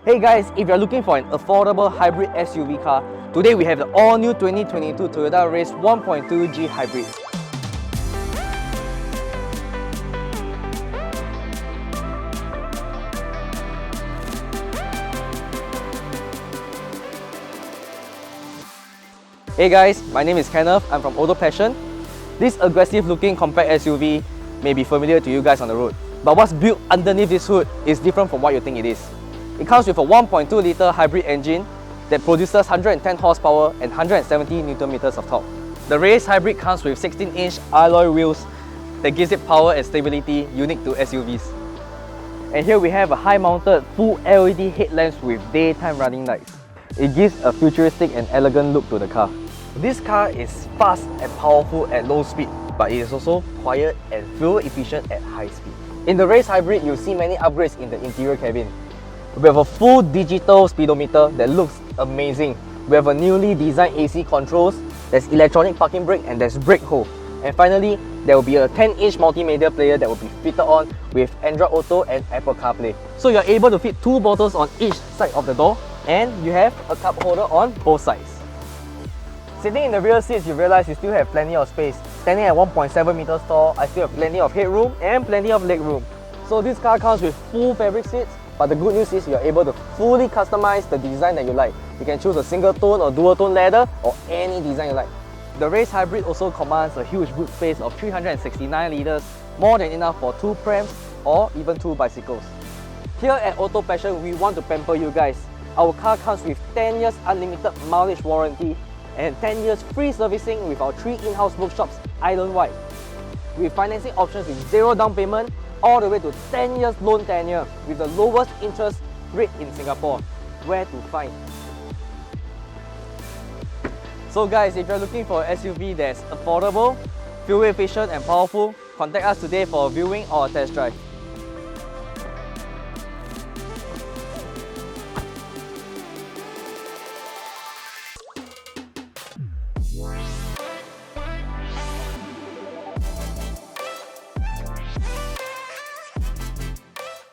Hey guys, if you're looking for an affordable hybrid SUV car, today we have the all-new 2022 Toyota Raize 1.2G Hybrid. Hey guys, my name is Kenneth, I'm from Auto Passion. This aggressive-looking compact SUV may be familiar to you guys on the road, but what's built underneath this hood is different from what you think it is. It comes with a 1.2-litre hybrid engine that produces 110 horsepower and 170 Nm of torque. The Raize Hybrid comes with 16-inch alloy wheels that gives it power and stability unique to SUVs. And here we have a high-mounted full LED headlamps with daytime running lights. It gives a futuristic and elegant look to the car. This car is fast and powerful at low speed, but it is also quiet and fuel efficient at high speed. In the Raize Hybrid, you'll see many upgrades in the interior cabin. We have a full digital speedometer that looks amazing. We have a newly designed AC controls, there's electronic parking brake and there's brake hold. And finally, there will be a 10-inch multimedia player that will be fitted on with Android Auto and Apple CarPlay. So you're able to fit 2 bottles on each side of the door, and you have a cup holder on both sides. Sitting in the rear seats, you realize you still have plenty of space. Standing at 1.7 meters tall, I still have plenty of headroom and plenty of legroom. So this car comes with full fabric seats, but the good news is you're able to fully customize the design that you like. You can choose a single tone or dual tone leather or any design you like. The Raize Hybrid also commands a huge boot space of 369 litres, more than enough for 2 prams or even 2 bicycles. Here at Auto Passion, we want to pamper you guys. Our car comes with 10 years unlimited mileage warranty and 10 years free servicing with our 3 in-house workshops island-wide. With financing options with 0 down payment all the way to 10 years loan tenure with the lowest interest rate in Singapore. Where to find? So guys, if you're looking for an SUV that's affordable, fuel efficient and powerful, contact us today for a viewing or a test drive.